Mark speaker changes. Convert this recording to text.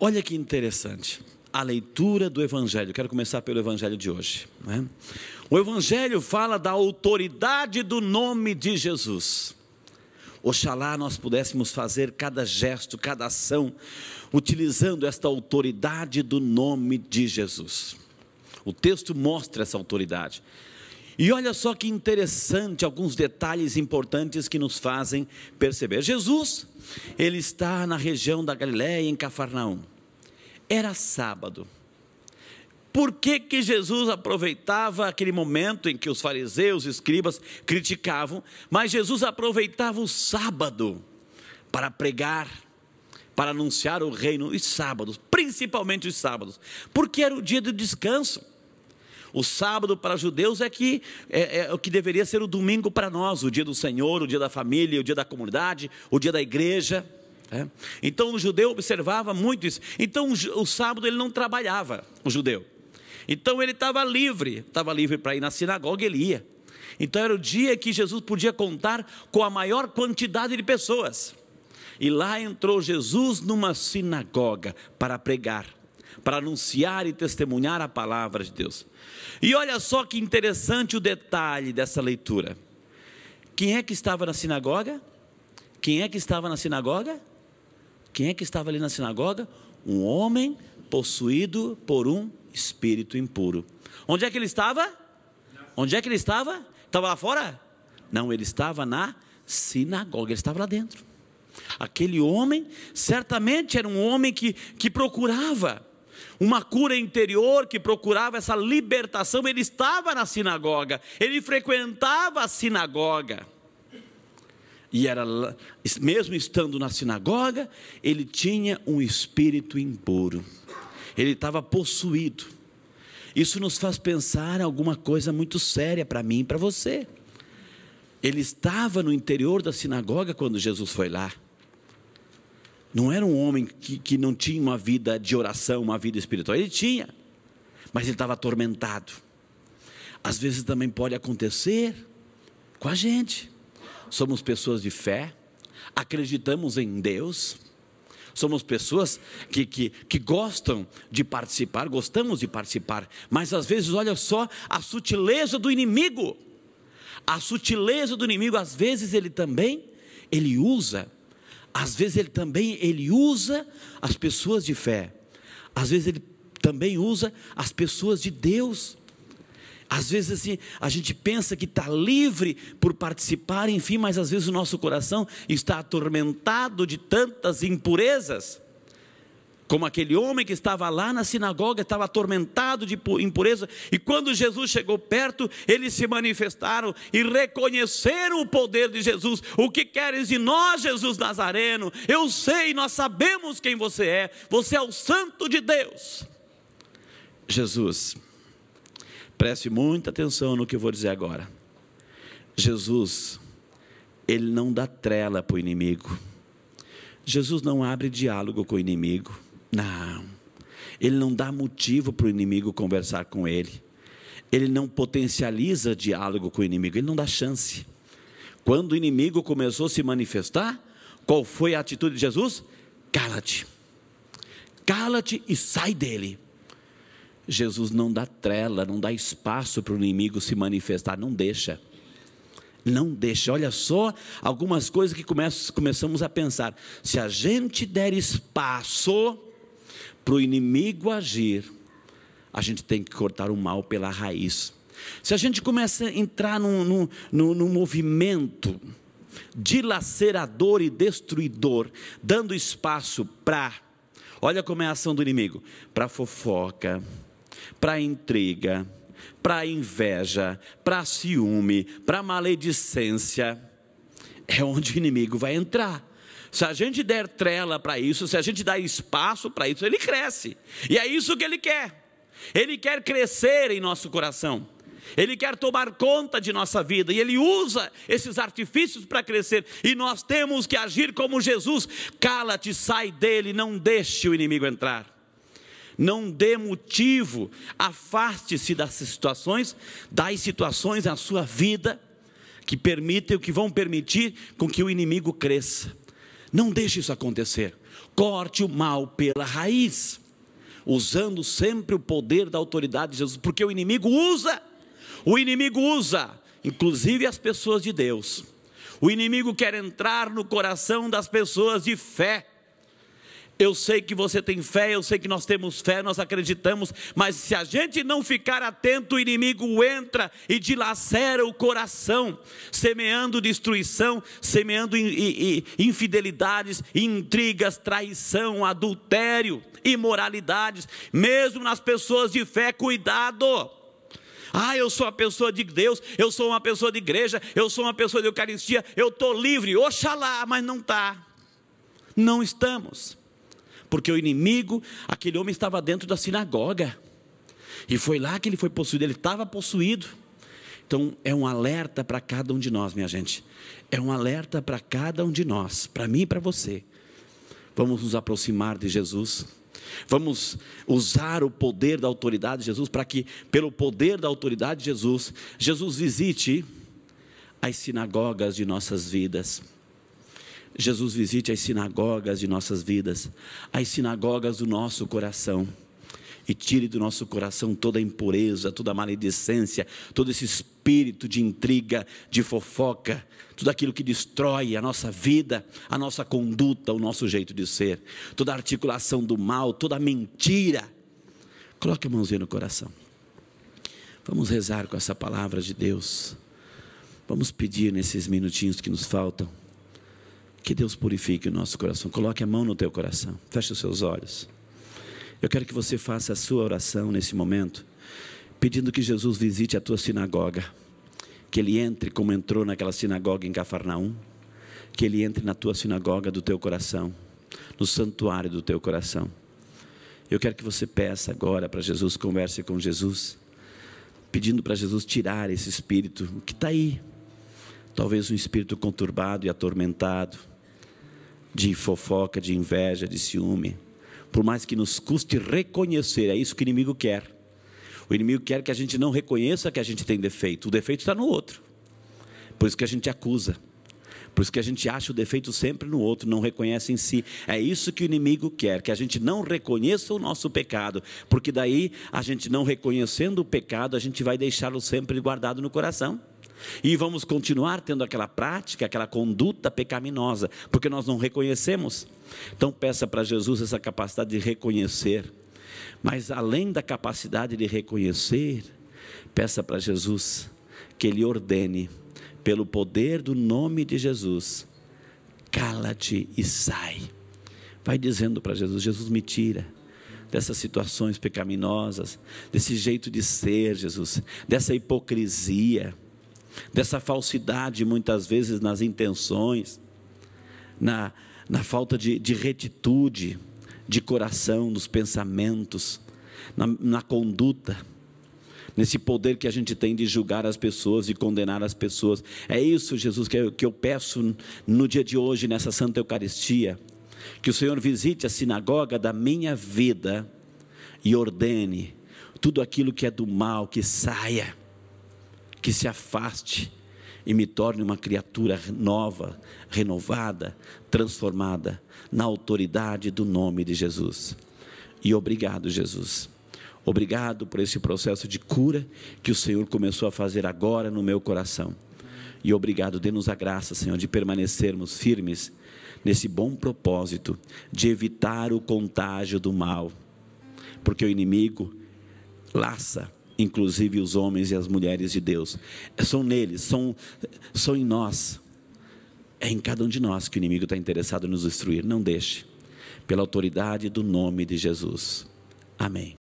Speaker 1: Olha que interessante, a leitura do Evangelho. Quero começar pelo Evangelho de hoje, né? O Evangelho fala da autoridade do nome de Jesus. Oxalá nós pudéssemos fazer cada gesto, cada ação, utilizando esta autoridade do nome de Jesus. O texto mostra essa autoridade. E olha só que interessante, alguns detalhes importantes que nos fazem perceber. Jesus, ele está na região da Galileia, em Cafarnaum. Era sábado. Por que que Jesus aproveitava aquele momento em que os fariseus e escribas criticavam, mas Jesus aproveitava o sábado para pregar, para anunciar o reino, os sábados, principalmente os sábados, porque era o dia do descanso. O sábado para os judeus é o que deveria ser o domingo para nós, o dia do Senhor, o dia da família, o dia da comunidade, o dia da igreja. Então o judeu observava muito isso. Então o sábado ele não trabalhava, o judeu. Então ele estava livre para ir na sinagoga, ele ia. Então era o dia que Jesus podia contar com a maior quantidade de pessoas. E lá entrou Jesus numa sinagoga para pregar, para anunciar e testemunhar a palavra de Deus. E olha só que interessante o detalhe dessa leitura. Quem é que estava na sinagoga? Quem é que estava na sinagoga? Quem é que estava ali na sinagoga? Um homem possuído por um espírito impuro. Onde é que ele estava? Onde é que ele estava? Estava lá fora? Não, ele estava na sinagoga, ele estava lá dentro. Aquele homem, certamente era um homem que procurava uma cura interior, que procurava essa libertação. Ele estava na sinagoga, ele frequentava a sinagoga. E era, mesmo estando na sinagoga, ele tinha um espírito impuro. Ele estava possuído. Isso nos faz pensar em alguma coisa muito séria para mim e para você. Ele estava no interior da sinagoga quando Jesus foi lá. Não era um homem que não tinha uma vida de oração, uma vida espiritual. Ele tinha, mas ele estava atormentado. Às vezes também pode acontecer com a gente. Somos pessoas de fé, acreditamos em Deus, somos pessoas que gostam de participar, gostamos de participar, mas às vezes olha só a sutileza do inimigo. A sutileza do inimigo, às vezes ele usa as pessoas de fé, às vezes ele também usa as pessoas de Deus. Às vezes assim, a gente pensa que está livre por participar, enfim, mas às vezes o nosso coração está atormentado de tantas impurezas, como aquele homem que estava lá na sinagoga, estava atormentado de impureza, e quando Jesus chegou perto, eles se manifestaram e reconheceram o poder de Jesus. O que queres de nós, Jesus Nazareno? Eu sei, nós sabemos quem você é o Santo de Deus. Jesus, preste muita atenção no que eu vou dizer agora. Jesus, ele não dá trela para o inimigo. Jesus não abre diálogo com o inimigo. Não. Ele não dá motivo para o inimigo conversar com ele. Ele não potencializa diálogo com o inimigo. Ele não dá chance. Quando o inimigo começou a se manifestar, qual foi a atitude de Jesus? Cala-te. Cala-te e sai dele. Jesus não dá trela, não dá espaço para o inimigo se manifestar, não deixa. Não deixa. Olha só algumas coisas que começamos a pensar. Se a gente der espaço para o inimigo agir, a gente tem que cortar o mal pela raiz. Se a gente começa a entrar num movimento dilacerador e destruidor, dando espaço para, olha como é a ação do inimigo, para fofoca, para intriga, para inveja, para ciúme, para maledicência, é onde o inimigo vai entrar. Se a gente der trela para isso, se a gente dar espaço para isso, ele cresce. E é isso que ele quer. Ele quer crescer em nosso coração. Ele quer tomar conta de nossa vida. E ele usa esses artifícios para crescer. E nós temos que agir como Jesus. Cala-te, sai dele, não deixe o inimigo entrar. Não dê motivo, afaste-se dessas situações, das situações na sua vida que vão permitir com que o inimigo cresça. Não deixe isso acontecer. corte o mal pela raiz, usando sempre o poder da autoridade de Jesus, porque o inimigo usa, inclusive as pessoas de Deus. O inimigo quer entrar no coração das pessoas de fé. Eu sei que você tem fé, eu sei que nós temos fé, nós acreditamos, mas se a gente não ficar atento, o inimigo entra e dilacera o coração, semeando destruição, semeando infidelidades, intrigas, traição, adultério, imoralidades, mesmo nas pessoas de fé. Cuidado! Eu sou uma pessoa de Deus, eu sou uma pessoa de igreja, eu sou uma pessoa de Eucaristia, eu estou livre, oxalá, mas não está, não estamos. Porque o inimigo, aquele homem estava dentro da sinagoga, e foi lá que ele foi possuído, ele estava possuído. Então é um alerta para cada um de nós, minha gente, é um alerta para cada um de nós, para mim e para você. Vamos nos aproximar de Jesus, vamos usar o poder da autoridade de Jesus, para que pelo poder da autoridade de Jesus, Jesus visite as sinagogas de nossas vidas. Jesus visite as sinagogas de nossas vidas, as sinagogas do nosso coração, e tire do nosso coração toda a impureza, toda a maledicência, todo esse espírito de intriga, de fofoca, tudo aquilo que destrói a nossa vida, a nossa conduta, o nosso jeito de ser, toda a articulação do mal, toda a mentira. Coloque a mãozinha no coração, vamos rezar com essa palavra de Deus, vamos pedir nesses minutinhos que nos faltam, que Deus purifique o nosso coração. Coloque a mão no teu coração, feche os seus olhos. Eu quero que você faça a sua oração nesse momento, pedindo que Jesus visite a tua sinagoga, que Ele entre como entrou naquela sinagoga em Cafarnaum, que Ele entre na tua sinagoga do teu coração, no santuário do teu coração. Eu quero que você peça agora para Jesus, converse com Jesus, pedindo para Jesus tirar esse espírito que está aí, talvez um espírito conturbado e atormentado, de fofoca, de inveja, de ciúme. Por mais que nos custe reconhecer, é isso que o inimigo quer. O inimigo quer que a gente não reconheça que a gente tem defeito. O defeito está no outro. Por isso que a gente acusa. Por isso que a gente acha o defeito sempre no outro, não reconhece em si. É isso que o inimigo quer, que a gente não reconheça o nosso pecado. Porque daí, a gente não reconhecendo o pecado, a gente vai deixá-lo sempre guardado no coração. E vamos continuar tendo aquela prática, aquela conduta pecaminosa, porque nós não reconhecemos. Então peça para Jesus essa capacidade de reconhecer. Mas além da capacidade de reconhecer, peça para Jesus que Ele ordene, pelo poder do nome de Jesus, cala-te e sai. Vai dizendo para Jesus: Jesus, me tira dessas situações pecaminosas, desse jeito de ser, Jesus, dessa hipocrisia, dessa falsidade muitas vezes nas intenções, na falta de retitude, de coração, nos pensamentos, na conduta, nesse poder que a gente tem de julgar as pessoas e condenar as pessoas. É isso, Jesus, que eu peço no dia de hoje, nessa Santa Eucaristia, que o Senhor visite a sinagoga da minha vida e ordene tudo aquilo que é do mal, que saia, que se afaste e me torne uma criatura nova, renovada, transformada na autoridade do nome de Jesus. E obrigado, Jesus. Obrigado por esse processo de cura que o Senhor começou a fazer agora no meu coração. E obrigado, dê-nos a graça, Senhor, de permanecermos firmes nesse bom propósito de evitar o contágio do mal. Porque o inimigo laça inclusive os homens e as mulheres de Deus. São neles, são em nós. É em cada um de nós que o inimigo está interessado em nos destruir. Não deixe. Pela autoridade do nome de Jesus. Amém.